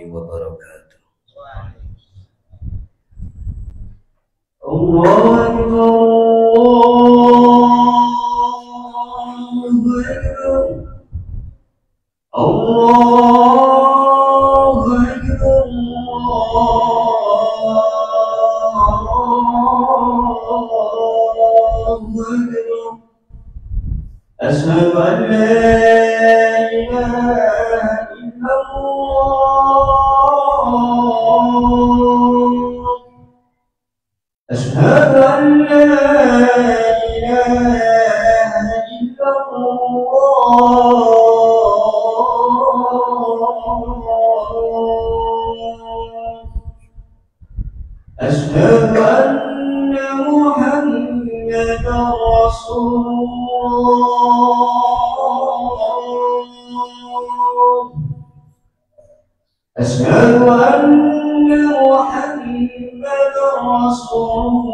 wabarakatuh. Allahu Akbar. Allahu Akbar. Allahu Akbar. Asyhadu an la ilaha illallah. Asyhadu an la ilaha illallah. Asyhadu anna Muhammadar Rasulullah. Asyhadu anna Muhammadar Rasulullah.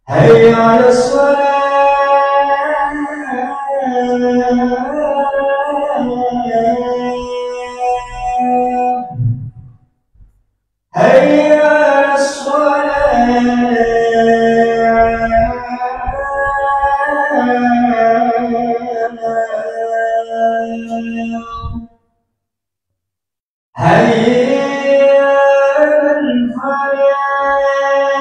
Hayya 'alas shalah. Hayya 'alas shalah. Hayya 'alal falah.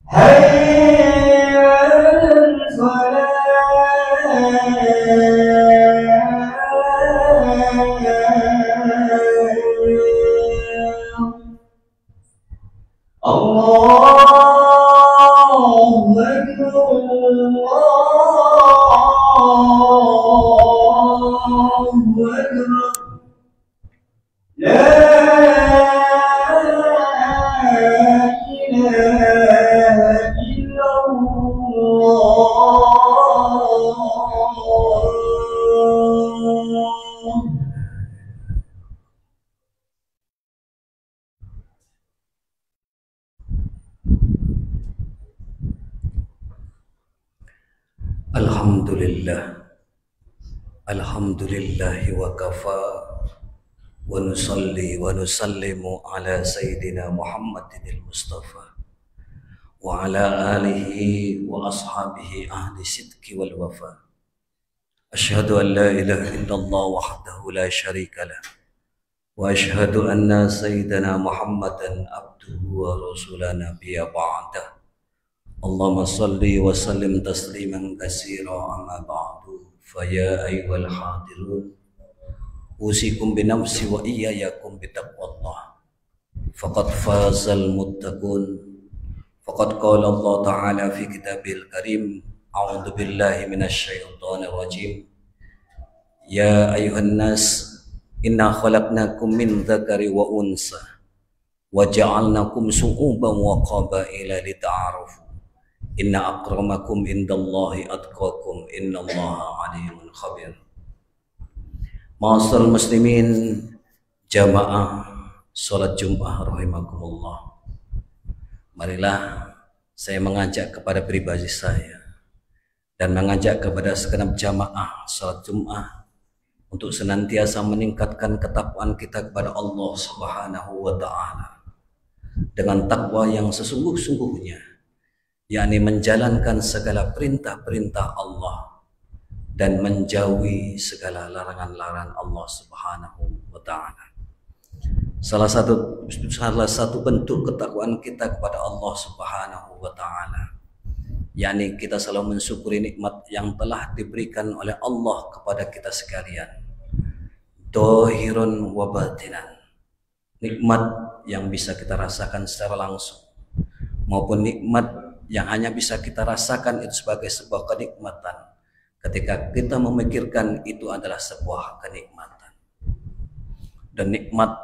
Hayya 'alal falah. Allahu Akbar. Allahu Akbar. La ilaha illallah. Alhamdulillah wa kafa wa nusalli wa nusallimu ala sayyidina Muhammadin al-Mustafa wa ala alihi wa ashabihi ahli sidqi wal wafa. Asyhadu an la ilaha illallah wahdahu la syarika lah wa asyhadu anna sayyidina Muhammadan abduhu wa rasulana nabiyya ba'dah. Allahumma salli wa sallim tasliman katsira amma ba'du. Faya ayyuhal hadirun, usikum binafsi wa iyyakum bitaqwallah. Faqad fazal muttaqun. Faqad qala Allah Ta'ala fi kitabil karim, a'udzu billahi minasyaitonir rajim. Ya ayyuhan nas, inna khalaqnakum min dzakari wa unsa wa ja'alnakum syu'uban wa qabaila lita'arafu. Inna akramakum indallahi atqakum, innallaha alimun khabir. Ma'asyiral muslimin, jamaah salat Jumat rahimakumullah. Marilah saya mengajak kepada pribadi saya dan mengajak kepada segenap jamaah salat Jumat untuk senantiasa meningkatkan ketakwaan kita kepada Allah Subhanahu wa taala dengan takwa yang sesungguh-sungguhnya, yakni menjalankan segala perintah-perintah Allah dan menjauhi segala larangan-larangan Allah Subhanahu wa taala. Salah satu bentuk ketakwaan kita kepada Allah Subhanahu wa taala, yakni kita selalu mensyukuri nikmat yang telah diberikan oleh Allah kepada kita sekalian, dohirun wa batinan. Nikmat yang bisa kita rasakan secara langsung maupun nikmat yang hanya bisa kita rasakan itu sebagai sebuah kenikmatan ketika kita memikirkan itu adalah sebuah kenikmatan. Dan nikmat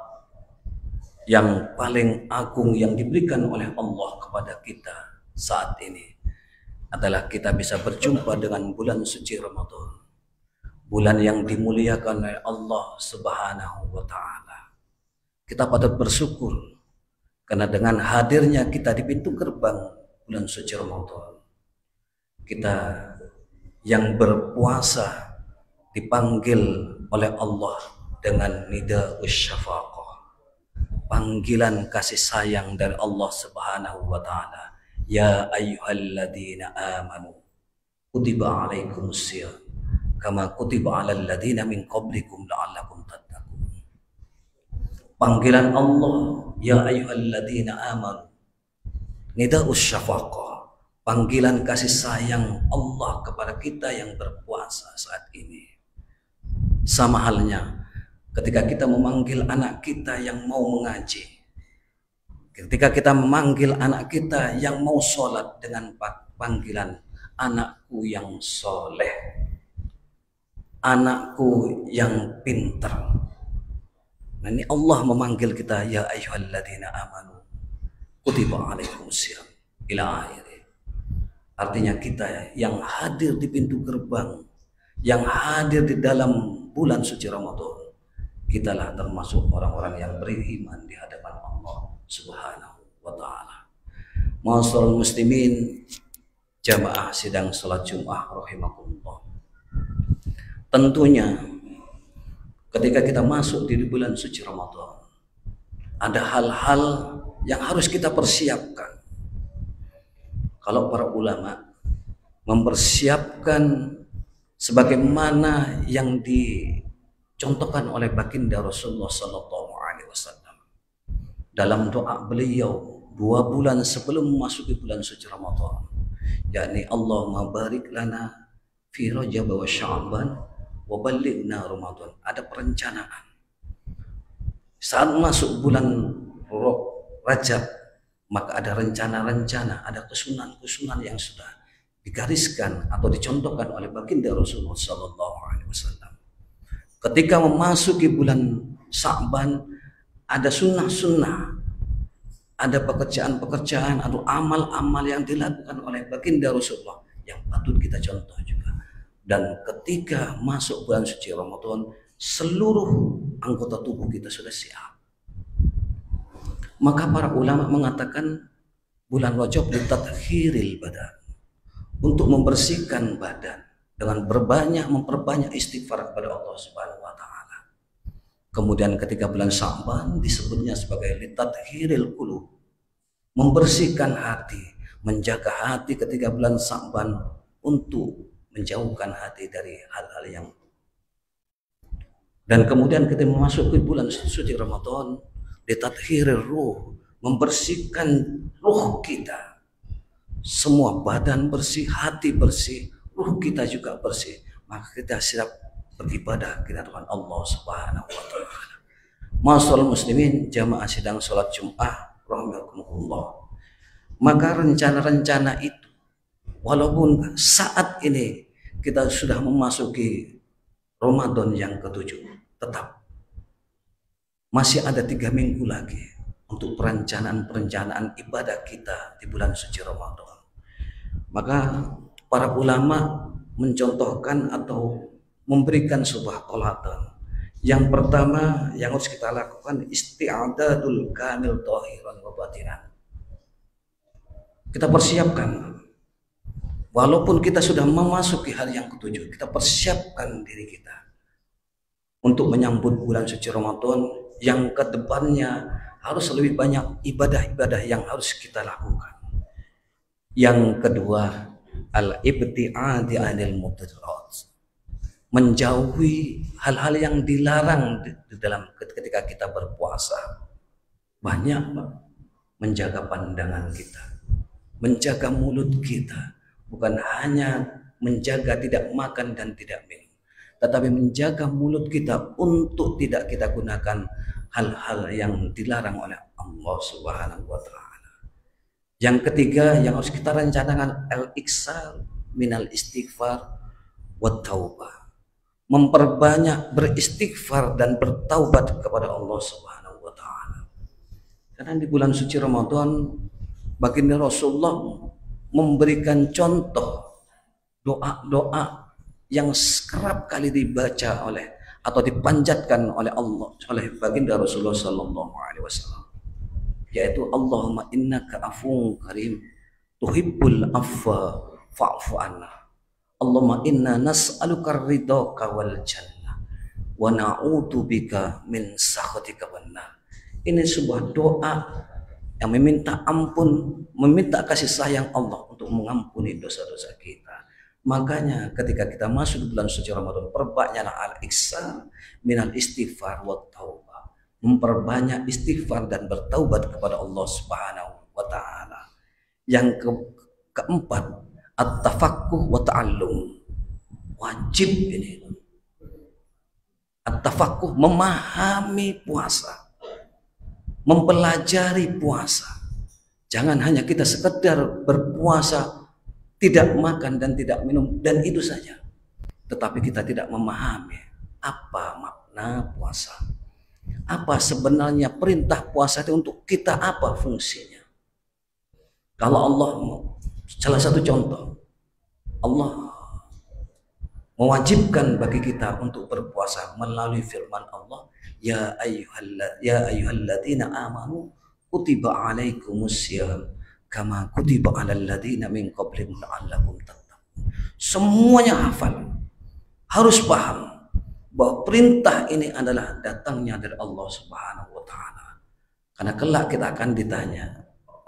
yang paling agung yang diberikan oleh Allah kepada kita saat ini adalah kita bisa berjumpa dengan bulan suci Ramadan, bulan yang dimuliakan oleh Allah Subhanahu wa taala. Kita patut bersyukur Karena dengan hadirnya kita di pintu gerbang bulan suci Ramadan, kita yang berpuasa dipanggil oleh Allah dengan nida'us syafaqah, panggilan kasih sayang dari Allah Subhanahu wa taala. Ya ayyuhalladzina amanu kutiba alaikumusiyam kama kutiba alal ladzina min qablikum la'allakum tattaqun. Panggilan Allah, ya ayyuhalladzina amanu, nida'us syafaqah, panggilan kasih sayang Allah kepada kita yang berpuasa saat ini. Sama halnya ketika kita memanggil anak kita yang mau mengaji, ketika kita memanggil anak kita yang mau sholat dengan panggilan anakku yang soleh, anakku yang pintar. Nah, ini Allah memanggil kita, ya ayyuhalladzina amanu kutiba alaikumusiyam ila akhir. Artinya kita yang hadir di pintu gerbang, yang hadir di dalam bulan suci Ramadan, kitalah termasuk orang-orang yang beriman di hadapan Allah Subhanahu wa taala. Ma'asyiral muslimin, jamaah sidang salat Jumat rahimakumullah. Tentunya ketika kita masuk di bulan suci Ramadan, ada hal-hal yang harus kita persiapkan. Kalau para ulama mempersiapkan sebagaimana yang dicontohkan oleh baginda Rasulullah sallallahu alaihi wasallam dalam doa beliau 2 bulan sebelum memasuki bulan suci Ramadan, yakni Allahumma barik lana fi Rajab wa Sya'ban wa ballighna Ramadan. Ada perencanaan saat masuk bulan Rajab, maka ada rencana-rencana, ada kesunan-kesunan yang sudah digariskan atau dicontohkan oleh baginda Rasulullah sallallahu alaihi wasallam. Ketika memasuki bulan Sya'ban, ada sunnah-sunnah, ada pekerjaan-pekerjaan atau amal-amal yang dilakukan oleh baginda Rasulullah yang patut kita contoh juga. Dan ketika masuk bulan suci Ramadan, seluruh anggota tubuh kita sudah siap. Maka para ulama mengatakan bulan Rajab litatkhiril badan, untuk membersihkan badan dengan memperbanyak istighfar kepada Allah Subhanahu wa taala. Kemudian ketika bulan Sya'ban disebutnya sebagai litatkhiril qulub, membersihkan hati, menjaga hati ketika bulan Sya'ban untuk menjauhkan hati dari hal-hal yang. Dan kemudian kita memasuki bulan suci Ramadan, litatkhiril ruh, membersihkan ruh kita. Semua badan bersih, hati bersih, ruh kita juga bersih, maka kita siap beribadah kepada Allah Subhanahu wa taala. Ma'asyiral muslimin, jamaah sidang salat Jumat rahimakumullah. Maka rencana-rencana itu, walaupun saat ini kita sudah memasuki Ramadan yang ke-7, tetap masih ada 3 minggu lagi untuk perencanaan ibadah kita di bulan suci Ramadan. Maka para ulama mencontohkan atau memberikan sebuah toladan. Yang pertama yang harus kita lakukan, isti'adadul kamil dhahiran wa batinan. Kita persiapkan, walaupun kita sudah memasuki hari yang ke-7, kita persiapkan diri kita untuk menyambut bulan suci Ramadan yang kedepannya harus lebih banyak ibadah-ibadah yang harus kita lakukan. Yang kedua, al-ibti'adi 'anil mudarrat, menjauhi hal-hal yang dilarang di dalam ketika kita berpuasa. Banyak menjaga pandangan kita, menjaga mulut kita, bukan hanya menjaga tidak makan dan tidak minum, tetapi menjaga mulut kita untuk tidak kita gunakan hal-hal yang dilarang oleh Allah Subhanahu wa taala. Yang ketiga yang harus kita rencanakan, al-iksar minal istighfar wa taubah, memperbanyak beristighfar dan bertaubat kepada Allah Subhanahu wa taala. Karena di bulan suci Ramadan baginda Rasulullah memberikan contoh doa-doa yang kerap kali dibaca oleh atau dipanjatkan oleh Allah, oleh baginda Rasulullah sallallahu alaihi wasallam. yaitu Allahumma innaka afuwwun karim tuhibbul afwa fa'fu anna. Allahumma inna nas'aluka ridhaka wal jannah wa na'udzubika min sakhatika wan nar. Ini sebuah doa yang meminta ampun, meminta kasih sayang Allah untuk mengampuni dosa-dosa kita. Makanya ketika kita masuk di bulan suci Ramadan, perbanyaklah al-iktsar minal istighfar wa taubah. Memperbanyak istighfar dan bertaubat kepada Allah Subhanahu wa taala. Yang keempat, at-tafaqquh wa ta'allum. Wajib ini. At-tafaqquh, memahami puasa, mempelajari puasa. Jangan hanya kita sekedar berpuasa, tidak makan dan tidak minum dan itu saja, tetapi kita tidak memahami apa makna puasa, apa sebenarnya perintah puasa itu untuk kita, apa fungsinya. Kalau Allah, salah satu contoh, Allah mewajibkan bagi kita untuk berpuasa melalui firman Allah, ya ayyuhalladzina amanu kutiba alaikumussyam kama kutiba alal ladzina min qablikum la'allakum tattaqun. Semuanya hafal, harus paham bahwa perintah ini adalah datangnya dari Allah Subhanahu wa taala. Karena kelak kita akan ditanya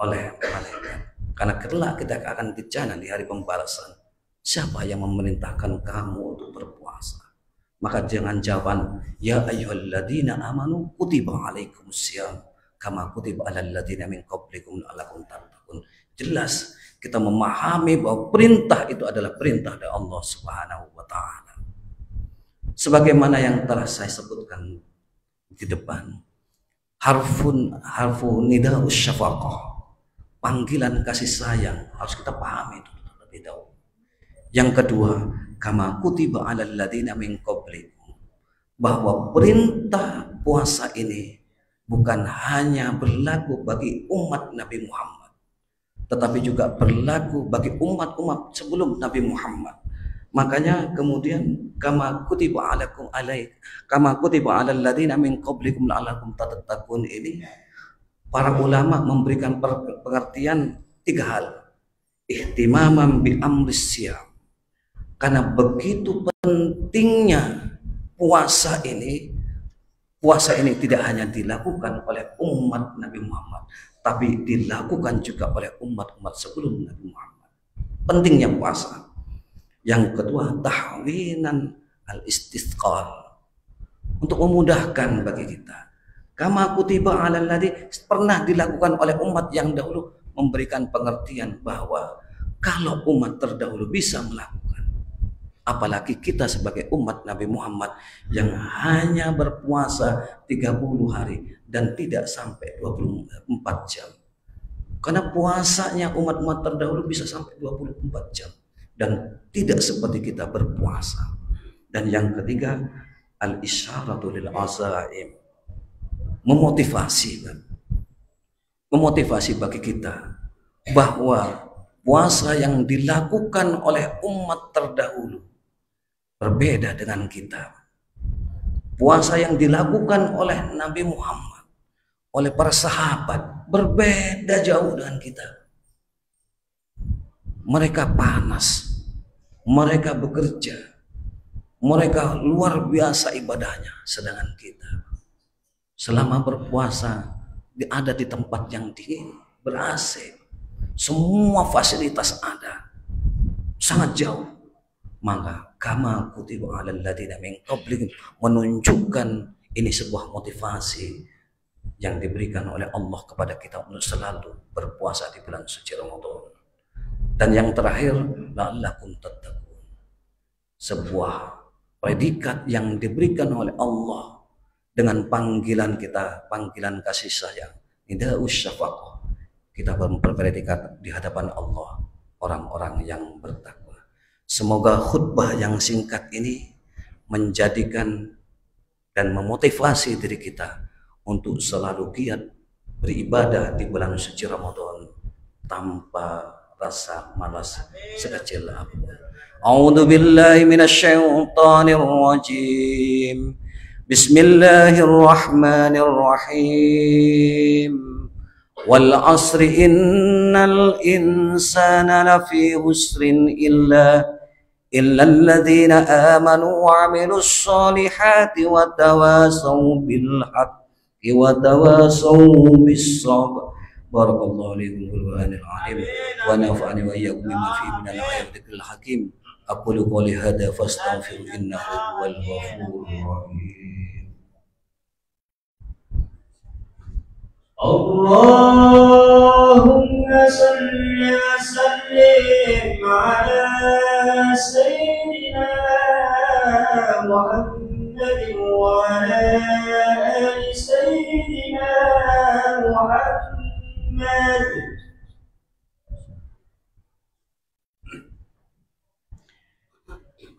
oleh malaikat. Karena kelak kita akan ditanya di hari pembalasan, siapa yang memerintahkan kamu untuk berpuasa? Maka jangan jawaban ya ayyuhalladzina amanu kutiba alaikumussyam kama kutiba alal ladzina min qablikum la'allakum tattaqun. Jelas kita memahami bahwa perintah itu adalah perintah dari Allah Subhanahu wa taala. Sebagaimana yang telah saya sebutkan di depan, harfu nida'us syafaqah, panggilan kasih sayang, harus kita pahami itu terlebih dahulu. Yang kedua, kama kutiba alal ladzina min qablikum, bahwa perintah puasa ini bukan hanya berlaku bagi umat Nabi Muhammad, tetapi juga berlaku bagi umat-umat sebelum Nabi Muhammad. Makanya kemudian kama kutiba alaikum kama kutiba alal ladzina min qablikum la'allakum tattaqun ini, para ulama memberikan pengertian tiga hal. Ihtimaman bi amris siyam, karena begitu pentingnya puasa ini tidak hanya dilakukan oleh umat Nabi Muhammad, tapi dilakukan juga oleh umat-umat sebelum Nabi Muhammad. Pentingnya puasa. Yang kedua, tahwinan al-istisqal, untuk memudahkan bagi kita. Kama kutiba alal ladzi, pernah dilakukan oleh umat yang dahulu, memberikan pengertian bahwa kalau umat terdahulu bisa melakukan, apalagi kita sebagai umat Nabi Muhammad yang hanya berpuasa 30 hari dan tidak sampai 24 jam. Karena puasanya umat-umat terdahulu bisa sampai 24 jam dan tidak seperti kita berpuasa. Dan yang ketiga, al-isyaratu lil azaim, memotivasi bagi kita bahwa puasa yang dilakukan oleh umat terdahulu berbeda dengan kita. Puasa yang dilakukan oleh Nabi Muhammad, oleh para sahabat, berbeda jauh dengan kita. Mereka panas, mereka bekerja, mereka luar biasa ibadahnya, sedangkan kita selama berpuasa ada di tempat yang dingin, ber-AC, semua fasilitas ada, sangat jauh. Maka kama kutiba alal ladzina min qablikum, menunjukkan ini sebuah motivasi yang diberikan oleh Allah kepada kita untuk selalu berpuasa di bulan suci Ramadan. Dan yang terakhir, la'allakum tattaqun, sebuah predikat yang diberikan oleh Allah dengan panggilan kita, panggilan kasih sayang, nida'us syafaqah. Kita berpredikat di hadapan Allah, orang-orang yang bertakwa. Semoga khutbah yang singkat ini menjadikan dan memotivasi diri kita untuk selalu giat beribadah di bulan suci Ramadan tanpa rasa malas sekecil apapun. A'udzu billahi minasyaitonir rajim. Bismillahirrahmanirrahim. wal asri innal insana lafi khusrin illa alladhina amanu wa 'amilus solihati wa tawasaw bil haqqi wa tawasaw bis sabr. Barakallahu li wa lakum alim wa nafa'ani wa iyyakum bima fihi minal ayatil hakim. Aqulu qawli hadha fastaghfiru innahu huwal ghafurur rahim. Allahumma salli wa sallim ala sayyidina Muhammadin wa ala ali sayyidina Muhammad.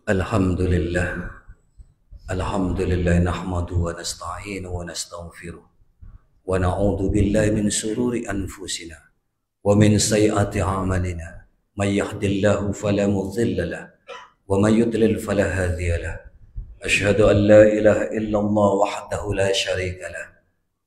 Alhamdulillah nahmaduhu wa nasta'inuhu wa nastaghfiruh wa na'udzu billahi min shururi anfusina wa min sayyiati a'malina. May yahdihillahu fala mudilla lahu wa may yudlil fala hadiya lahu. Asyhadu an la ilaha illallah wahdahu la syarika lahu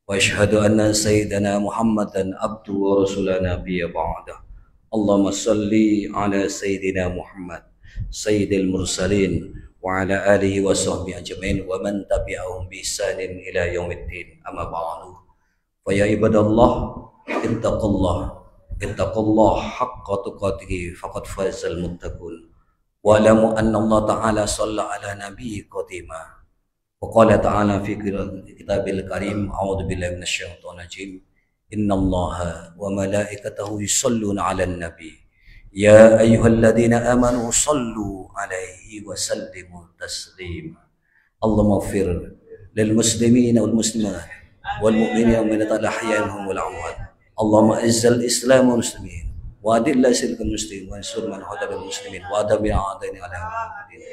wa asyhadu anna sayyidana Muhammadan abduhu wa rasuluhu nabiyya ba'da. Allahumma shalli ala sayyidina Muhammad sayyidil mursalin wa ala alihi wa sahbihi ajmain wa man tabi'ahum bi ihsanin ila yaumiddin. Amma ba'du. Fa ya ibadallah ittaqullah haqqa tuqatih faqad fazal muttaqun. Wa alamu anna Allah ta'ala shalla ala nabiyyi qadima. Wa qala ta'ala fi kitabil karim a'udzu billahi minasyaitonir rajim. Innallaha wa malaikatahu yusholluna 'alan nabi. Ya ayyuhalladzina amanu sallu alaihi wa sallimu taslima. Allahumma ighfir lil muslimina wal muslimat wal mu'minina wal mu'minat al-ahya'i minhum wal amwat. Allahumma izzil islam wal muslimin wa adilla shirkal muslimin wa ansur man hadal muslimin wa adabir a'daina ala muhammadin.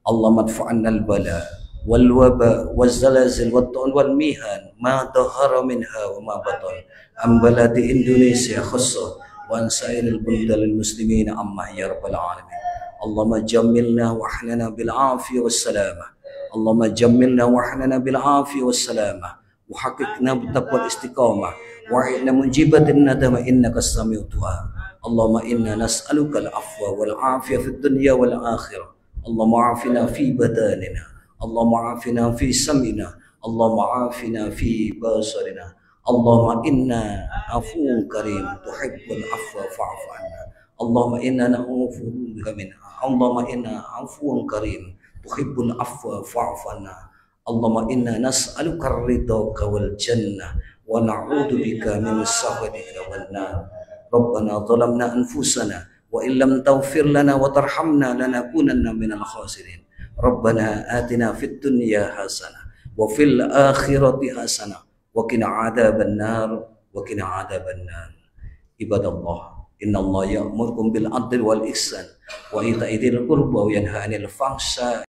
Allahumma adfa'anna al-bala wal waba wal zalazil wal ta'un wal mihan ma dhahara minha wa ma batan am baladi Indonesia khusussan wa sairil bundal muslimin amma ya rabbal alamin. Allahumma jammilna wa ahlana bil afiyah was salamah. Allahumma jammilna wa ahlana bil afiyah was salamah wa haqiqna bit taqwa istiqamah wa inna munjibatin nadama innaka as-sami'ud du'a. Allahumma inna nas'aluka al-afwa wal afiyah fid dunya wal akhirah. Allahumma afina fi badanina, Allahumma afina fi sam'ina, Allahumma afina fi basarina. Allahumma inna afuwun karim tuhibbul afwa fa'fu anna. Allahumma inna na'udzu bika min Allahumma inna afuwun karim tuhibbul afwa fa'fu anna. Allahumma inna nas'aluka ridhaka wal jannah wa na'udzu bika min sakhatika wan nar. Rabbana zalamna anfusana wa illam taghfir lana wa tarhamna lanakunanna minal khasirin. Rabbana atina fid dunya hasanah wa fil akhirati hasanah wa qina adzaban nar wa qina adzaban nar. Ibadallah, innallaha ya'murukum bil 'adli wal ihsan wa ita'i dzil qurba wa yanha 'anil fahsya'i